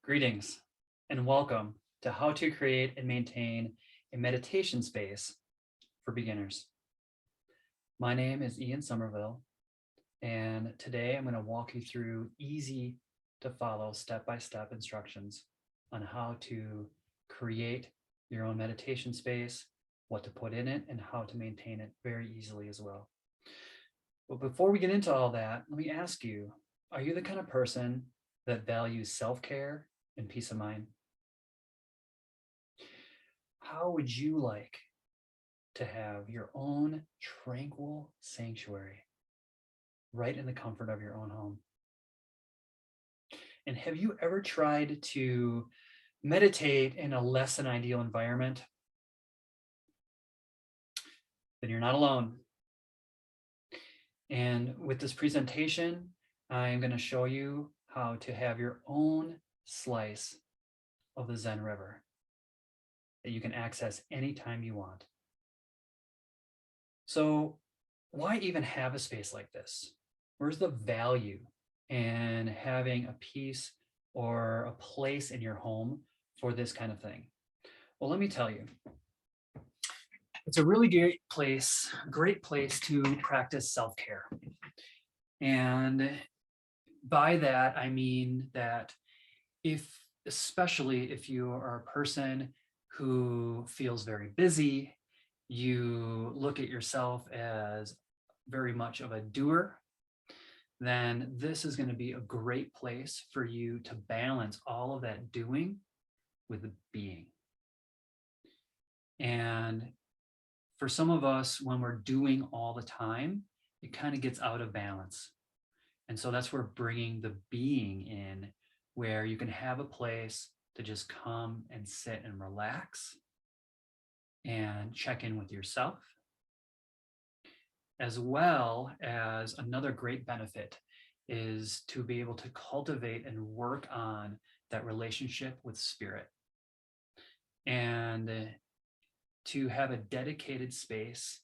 Greetings and welcome to how to create and maintain a meditation space for beginners. My name is Ian Somerville, and today I'm going to walk you through easy to follow step-by-step instructions on how to create your own meditation space, what to put in it, and how to maintain it very easily as well. But before we get into all that, let me ask you, are you the kind of person that values self-care and peace of mind? How would you like to have your own tranquil sanctuary right in the comfort of your own home? And have you ever tried to meditate in a less than ideal environment? Then you're not alone. And with this presentation, I'm going to show you how to have your own slice of the Zen River that you can access anytime you want. So why even have a space like this? Where's the value in having a piece or a place in your home for this kind of thing? Well, let me tell you, it's a really great place to practice self-care. And by that, I mean that especially if you are a person who feels very busy, you look at yourself as very much of a doer, then this is going to be a great place for you to balance all of that doing with the being. And for some of us, when we're doing all the time, it kind of gets out of balance. And so that's where bringing the being in, where you can have a place to just come and sit and relax and check in with yourself, as well as another great benefit is to be able to cultivate and work on that relationship with spirit, and to have a dedicated space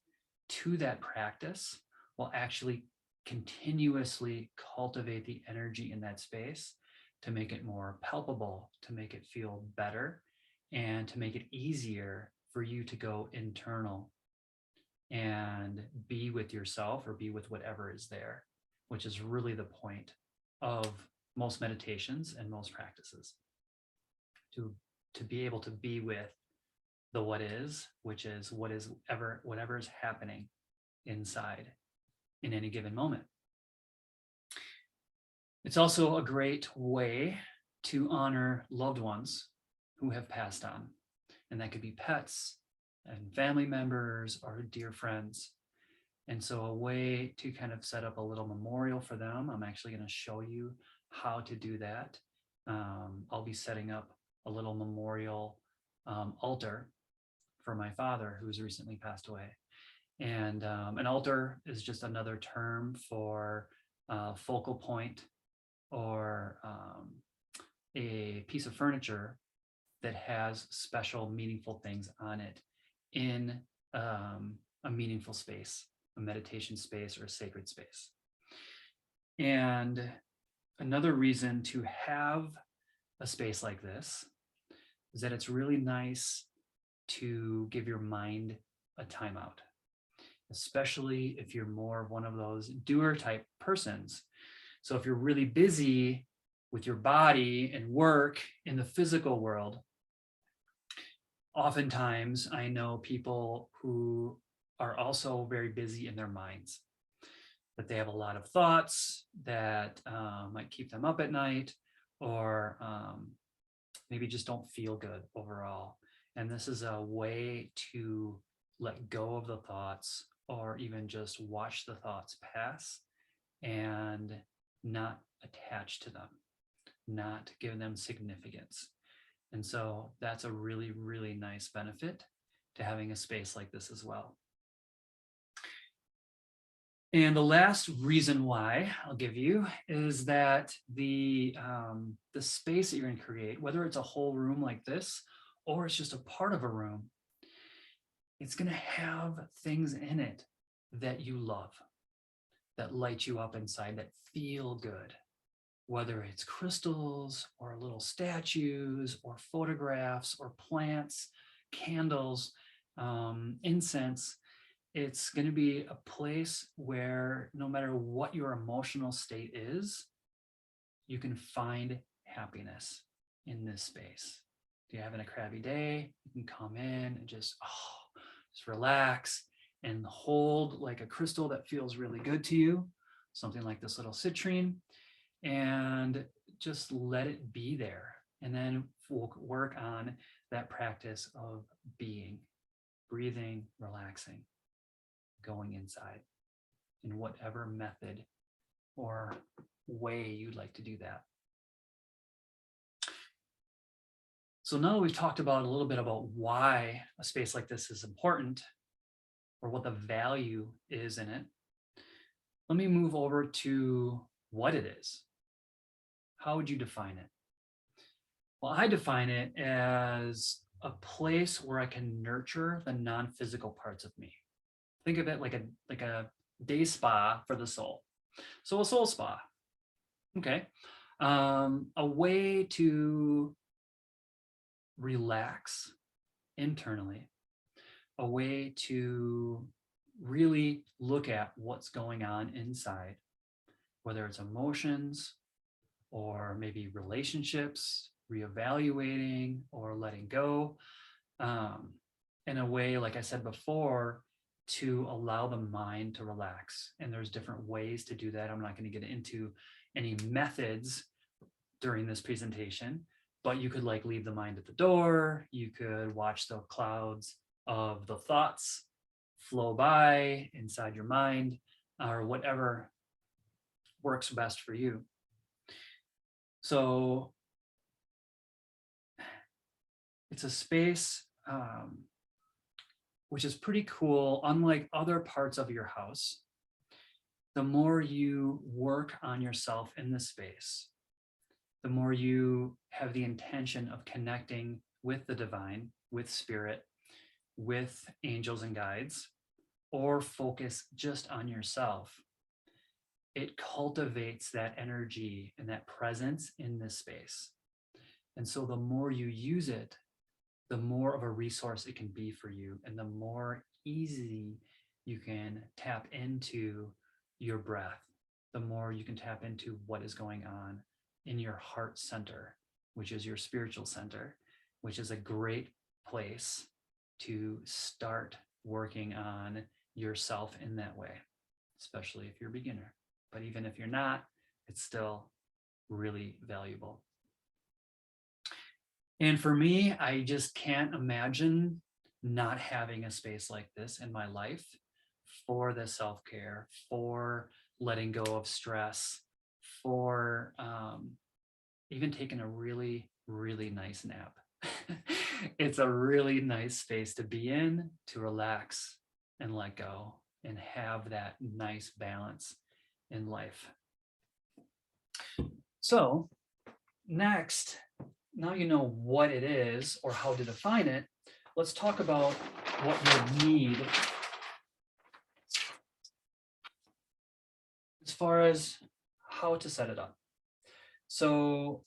to that practice will actually continuously cultivate the energy in that space to make it more palpable, to make it feel better, and to make it easier for you to go internal and be with yourself or be with whatever is there, which is really the point of most meditations and most practices, to be able to be with the what is, which is whatever is happening inside in any given moment. It's also a great way to honor loved ones who have passed on, and that could be pets and family members or dear friends. And so a way to kind of set up a little memorial for them, I'm actually going to show you how to do that. I'll be setting up a little memorial altar for my father, who's recently passed away. And an altar is just another term for focal point, or a piece of furniture that has special meaningful things on it in a meaningful space, a meditation space or a sacred space. And another reason to have a space like this is that it's really nice to give your mind a timeout, especially if you're more of one of those doer type persons. So if you're really busy with your body and work in the physical world, oftentimes I know people who are also very busy in their minds, that they have a lot of thoughts that might keep them up at night, or maybe just don't feel good overall. And this is a way to let go of the thoughts, or even just watch the thoughts pass and not attach to them, not give them significance. And so that's a really, really nice benefit to having a space like this as well. And the last reason why I'll give you is that the space that you're going to create, whether it's a whole room like this, or it's just a part of a room, it's going to have things in it that you love, that light you up inside, that feel good. whether it's crystals or little statues or photographs or plants, candles, incense. It's going to be a place where no matter what your emotional state is, you can find happiness in this space. If you're having a crappy day, you can come in and just relax and hold like a crystal that feels really good to you, something like this little citrine, and just let it be there. And then we'll work on that practice of being, breathing, relaxing, going inside in whatever method or way you'd like to do that. So now that we've talked about a little bit about why a space like this is important or what the value is in it, let me move over to what it is. How would you define it? Well, I define it as a place where I can nurture the non-physical parts of me. Think of it like a day spa for the soul. So a soul spa, okay? A way to relax internally, a way to really look at what's going on inside, whether it's emotions or maybe relationships, reevaluating or letting go, in a way, like I said before, to allow the mind to relax. And there's different ways to do that. I'm not going to get into any methods during this presentation, but you could like leave the mind at the door. You could watch the clouds of the thoughts flow by inside your mind, or whatever works best for you. So it's a space which is pretty cool. Unlike other parts of your house, the more you work on yourself in this space, the more you have the intention of connecting with the divine, with spirit, with angels and guides, or focus just on yourself, it cultivates that energy and that presence in this space. And so the more you use it, the more of a resource it can be for you, and the more easy you can tap into your breath, the more you can tap into what is going on in your heart center, which is your spiritual center, which is a great place to start working on yourself in that way, especially if you're a beginner. But even if you're not, it's still really valuable. And for me, I just can't imagine not having a space like this in my life for the self-care, for letting go of stress, for even taking a really, really nice nap. It's a really nice space to be in, to relax and let go and have that nice balance in life. So next, now you know what it is or how to define it, let's talk about what you need as far as how to set it up. So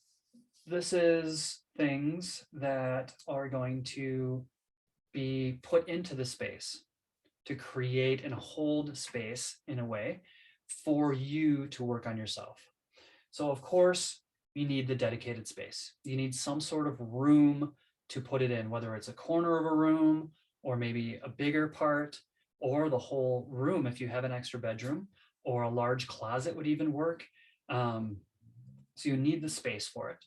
this is things that are going to be put into the space to create and hold space in a way for you to work on yourself. So of course, you need the dedicated space. You need some sort of room to put it in, whether it's a corner of a room or maybe a bigger part or the whole room if you have an extra bedroom, or a large closet would even work. So you need the space for it.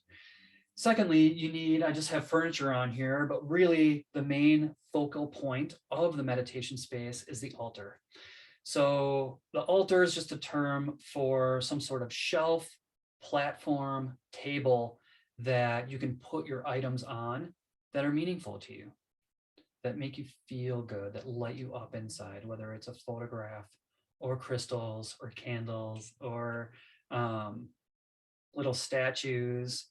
Secondly, you need, I just have furniture on here, but really the main focal point of the meditation space is the altar. So the altar is just a term for some sort of shelf, platform, table that you can put your items on that are meaningful to you, that make you feel good, that light you up inside, whether it's a photograph or crystals or candles or little statues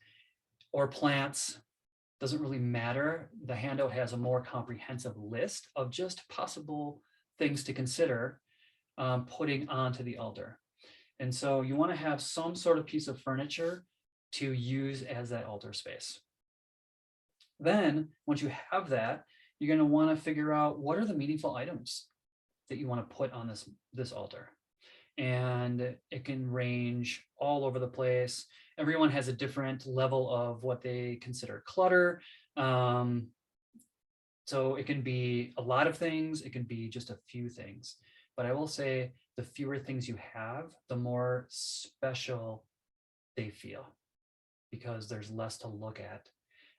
or plants. Doesn't really matter. The handout has a more comprehensive list of just possible things to consider putting onto the altar. And so you want to have some sort of piece of furniture to use as that altar space. Then once you have that, you're going to want to figure out what are the meaningful items that you want to put on this altar. And it can range all over the place. Everyone has a different level of what they consider clutter. So it can be a lot of things, it can be just a few things. But I will say the fewer things you have, the more special they feel, because there's less to look at.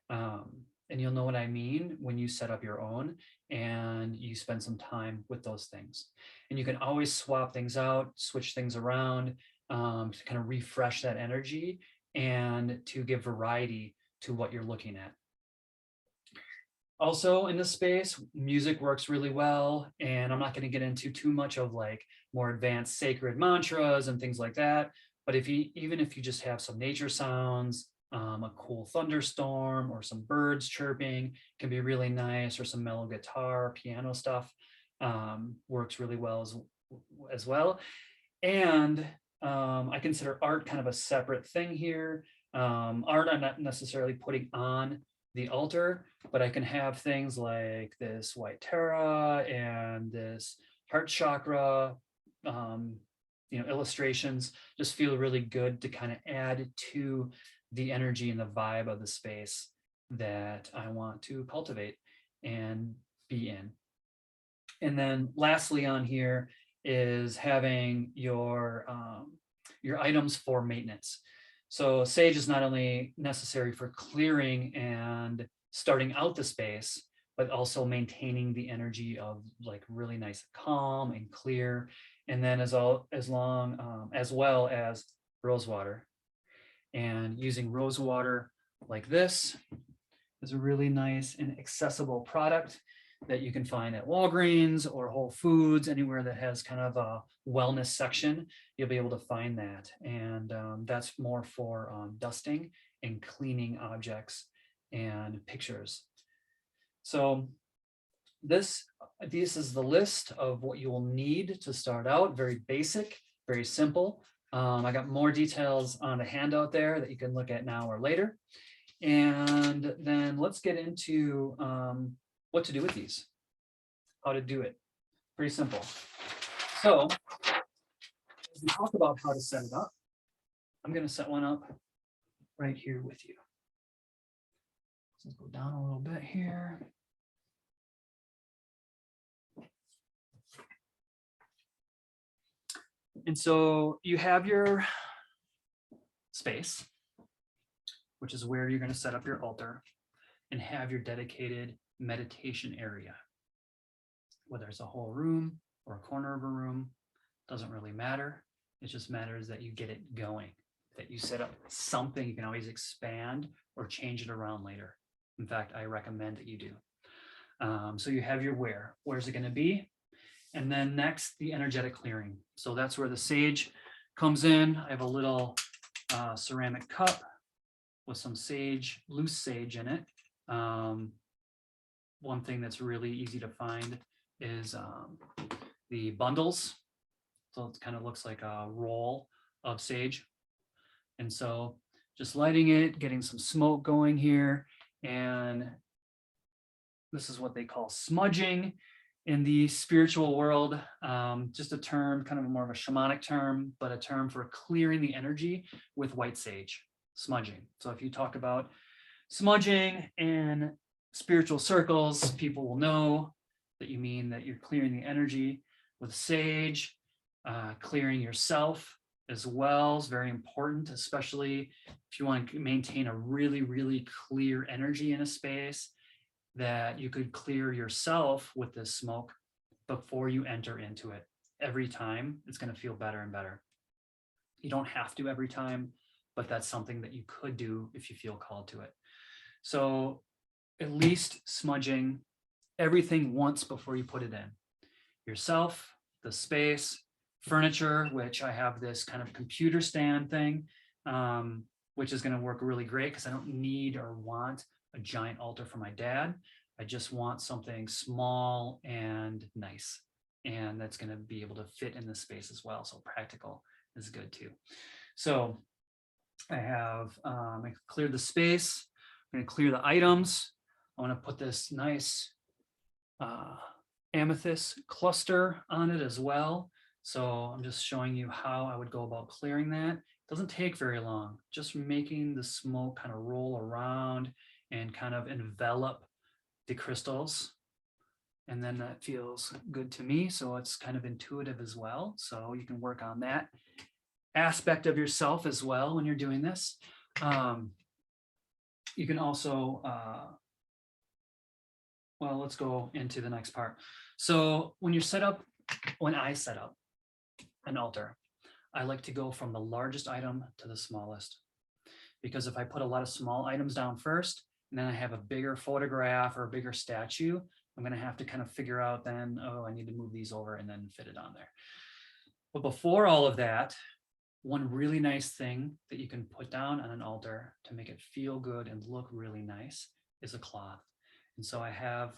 And you'll know what I mean when you set up your own and you spend some time with those things. And you can always swap things out, switch things around, to kind of refresh that energy and to give variety to what you're looking at. Also in this space, music works really well, and I'm not going to get into too much of like more advanced sacred mantras and things like that. But even if you just have some nature sounds, a cool thunderstorm or some birds chirping can be really nice, or some mellow guitar, piano stuff works really well as well. And I consider art kind of a separate thing here. Art I'm not necessarily putting on the altar, but I can have things like this white Tara and this heart chakra, illustrations just feel really good to kind of add to the energy and the vibe of the space that I want to cultivate and be in. And then lastly on here is having your items for maintenance. So sage is not only necessary for clearing and starting out the space, but also maintaining the energy of like really nice, calm and clear. And then as well as rose water. And using rose water like this is a really nice and accessible product that you can find at Walgreens or Whole Foods, anywhere that has kind of a wellness section, you'll be able to find that. And that's more for dusting and cleaning objects and pictures. So this is the list of what you will need to start out. Very basic, very simple. I got more details on a handout there that you can look at now or later. And then let's get into what to do with these, how to do it. Pretty simple. So as we talk about how to set it up, I'm going to set one up right here with you. Let's go down a little bit here. And so you have your space, which is where you're going to set up your altar and have your dedicated meditation area. Whether it's a whole room or a corner of a room, doesn't really matter. It just matters that you get it going, that you set up something. You can always expand or change it around later. In fact, I recommend that you do. So you have your where. Where's it going to be? And then next, the energetic clearing. So that's where the sage comes in. I have a little ceramic cup with some sage, loose sage in it. One thing that's really easy to find is the bundles. So it kind of looks like a roll of sage. And so just lighting it, getting some smoke going here. And this is what they call smudging in the spiritual world. Just a term, kind of more of a shamanic term, but a term for clearing the energy with white sage, smudging. So if you talk about smudging in spiritual circles, people will know that you mean that you're clearing the energy with sage. Clearing yourself as well is very important, especially if you want to maintain a really, really clear energy in a space, that you could clear yourself with this smoke before you enter into it. Every time it's going to feel better and better. You don't have to every time, but that's something that you could do if you feel called to it. So at least smudging everything once before you put it in. Yourself, the space, furniture, which I have this kind of computer stand thing, which is going to work really great because I don't need or want a giant altar for my dad. I just want something small and nice, and that's going to be able to fit in the space as well. So practical is good too. So I have I cleared the space. I'm going to clear the items. I want to put this nice amethyst cluster on it as well. So I'm just showing you how I would go about clearing that. It doesn't take very long, just making the smoke kind of roll around and kind of envelop the crystals. And then that feels good to me. So it's kind of intuitive as well. So you can work on that aspect of yourself as well when you're doing this. You can also, well, let's go into the next part. So when I set up an altar, I like to go from the largest item to the smallest. Because if I put a lot of small items down first, and then I have a bigger photograph or a bigger statue, I'm going to have to kind of figure out then, oh, I need to move these over and then fit it on there. But before all of that, one really nice thing that you can put down on an altar to make it feel good and look really nice is a cloth. And so I have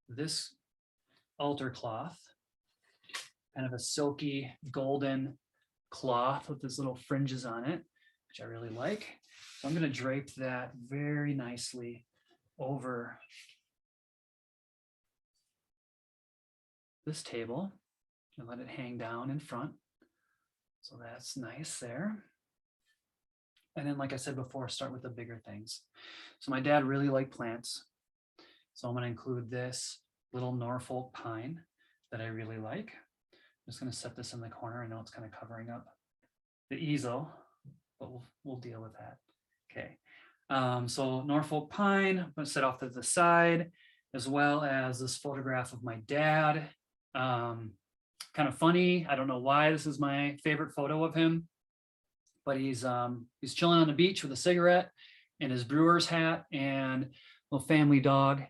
this altar cloth, kind of a silky golden cloth with these little fringes on it, which I really like. So I'm going to drape that very nicely over this table and let it hang down in front. So that's nice there. And then, like I said before, start with the bigger things. So my dad really liked plants. So I'm going to include this little Norfolk pine that I really like. I'm just going to set this in the corner. I know it's kind of covering up the easel, but we'll deal with that. Okay. So Norfolk pine, I'm going to set off to the side, as well as this photograph of my dad. Kind of funny. I don't know why this is my favorite photo of him, but he's chilling on the beach with a cigarette and his brewer's hat, and little family dog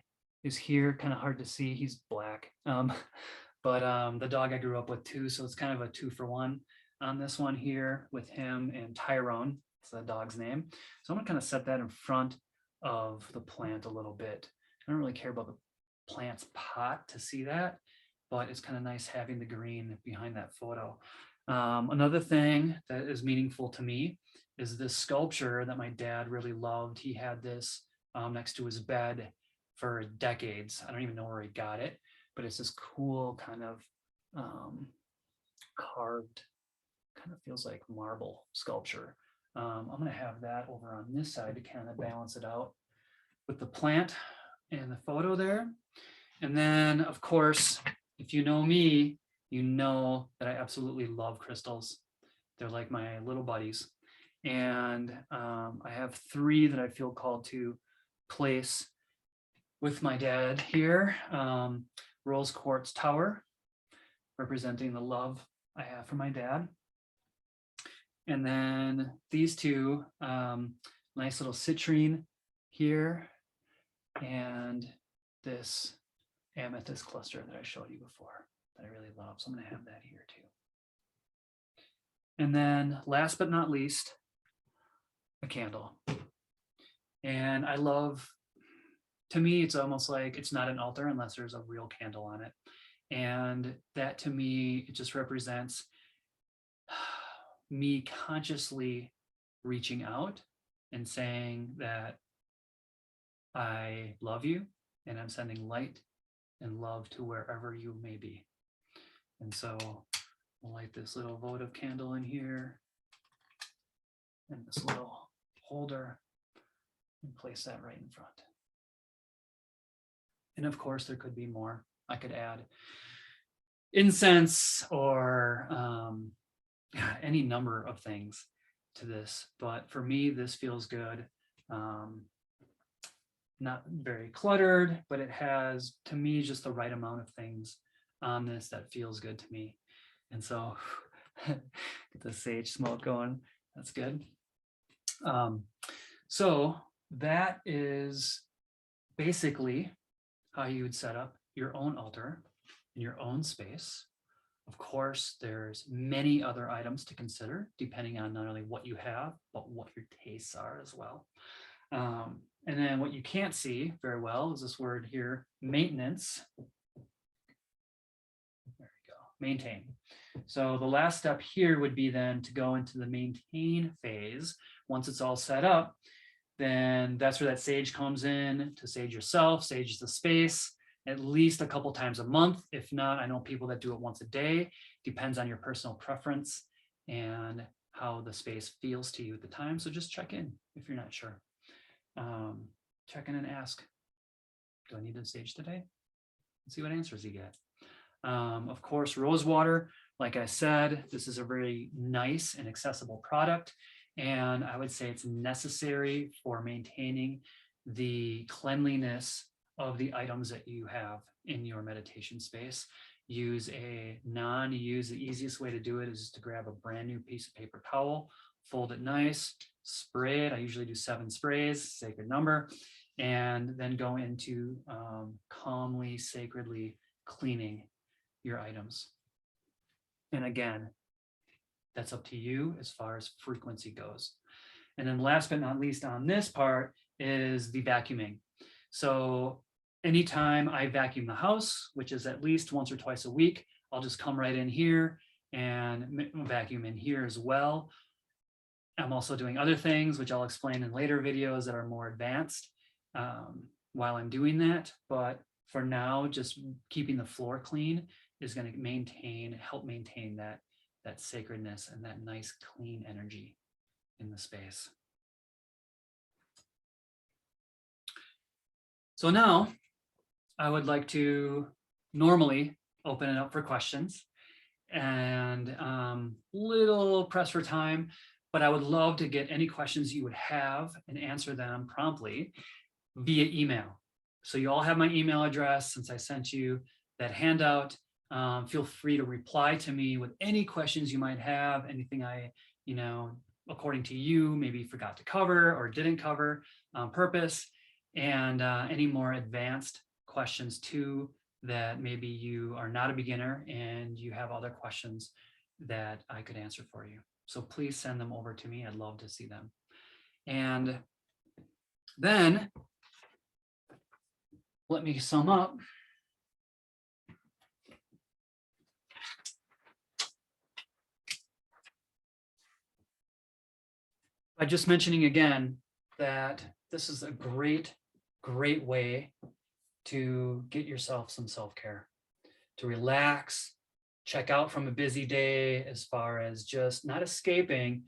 is here. Kind of hard to see. He's black. But the dog I grew up with too, so it's kind of a 2-for-1 on this one here with him and Tyrone. It's the dog's name. So I'm gonna kind of set that in front of the plant a little bit. I don't really care about the plant's pot to see that, but it's kind of nice having the green behind that photo. Another thing that is meaningful to me is this sculpture that my dad really loved. He had this next to his bed for decades. I don't even know where he got it, but it's this cool kind of carved, kind of feels like marble sculpture. I'm going to have that over on this side to kind of balance it out with the plant and the photo there. And then, of course, if you know me, you know that I absolutely love crystals. They're like my little buddies. And I have 3 that I feel called to place with my dad here. Rose quartz tower, representing the love I have for my dad. And then these 2, nice little citrine here, and this amethyst cluster that I showed you before that I really love. So I'm going to have that here too. And then last but not least, a candle. And I love, to me, it's almost like it's not an altar unless there's a real candle on it. And that to me, it just represents me consciously reaching out and saying that I love you and I'm sending light and love to wherever you may be. And so I'll light this little votive candle in here and this little holder and place that right in front. And of course, there could be more. I could add incense or any number of things to this. But for me, this feels good. Not very cluttered, but it has, to me, just the right amount of things on this that feels good to me. And so get the sage smoke going. That's good. So that is basically how you would set up your own altar in your own space. Of course, there's many other items to consider depending on not only what you have, but what your tastes are as well. And then what you can't see very well is this word here, maintenance. There we go. maintain. So the last step here would be then to go into the maintain phase. Once it's all set up, then that's where that sage comes in to sage yourself, sage the space at least a couple times a month. If not, I know people that do it once a day. Depends on your personal preference and how the space feels to you at the time. So just check in if you're not sure. Check in and ask, do I need to sage today? And see what answers you get. Of course, rose water, like I said, this is a very nice and accessible product. And I would say it's necessary for maintaining the cleanliness of the items that you have in your meditation space. Use the easiest way to do it is to grab a brand new piece of paper towel, fold it nice, spray it. I usually do 7 sprays, sacred number, and then go into calmly, sacredly cleaning your items. And again, that's up to you as far as frequency goes. And then last but not least on this part is the vacuuming. So anytime I vacuum the house, which is at least once or twice a week, I'll just come right in here and vacuum in here as well. I'm also doing other things, which I'll explain in later videos that are more advanced while I'm doing that. But for now, just keeping the floor clean is going to help maintain that sacredness and that nice clean energy in the space. So now I would like to normally open it up for questions, and little press for time, but I would love to get any questions you would have and answer them promptly via email. So you all have my email address since I sent you that handout. Feel free to reply to me with any questions you might have, anything I, according to you, maybe forgot to cover or didn't cover on purpose, and any more advanced questions too, that maybe you are not a beginner and you have other questions that I could answer for you. So please send them over to me. I'd love to see them. And then let me sum up. By just mentioning again that this is a great way to get yourself some self-care, to relax, check out from a busy day as far as just not escaping,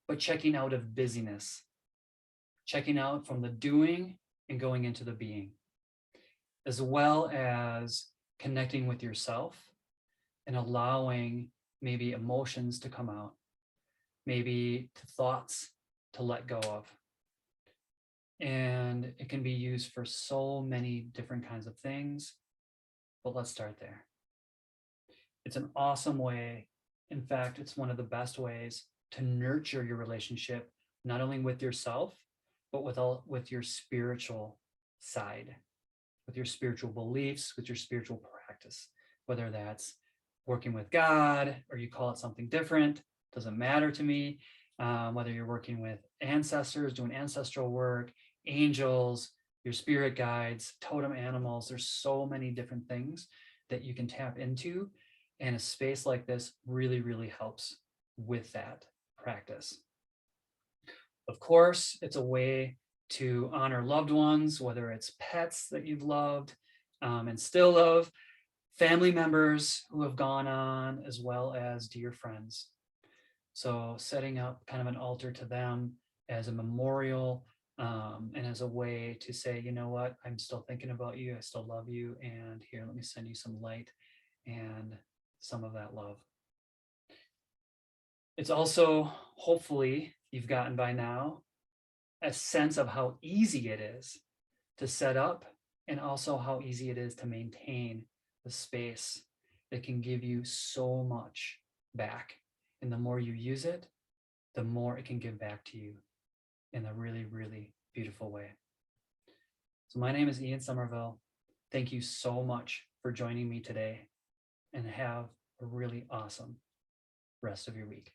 but checking out of busyness, checking out from the doing and going into the being, as well as connecting with yourself and allowing maybe emotions to come out, maybe thoughts to let go of. And it can be used for so many different kinds of things, but let's start there. It's an awesome way. In fact, it's one of the best ways to nurture your relationship, not only with yourself, but with your spiritual side, with your spiritual beliefs, with your spiritual practice, whether that's working with God or you call it something different, doesn't matter to me. Whether you're working with ancestors, doing ancestral work, angels, your spirit guides, totem animals, there's so many different things that you can tap into. And a space like this really, really helps with that practice. Of course, it's a way to honor loved ones, whether it's pets that you've loved and still love, family members who have gone on, as well as dear friends. So setting up kind of an altar to them as a memorial and as a way to say, you know what, I'm still thinking about you. I still love you. And here, let me send you some light and some of that love. It's also, hopefully, you've gotten by now a sense of how easy it is to set up and also how easy it is to maintain the space that can give you so much back. And the more you use it, the more it can give back to you in a really, really beautiful way. So my name is Ian Somerville. Thank you so much for joining me today, and have a really awesome rest of your week.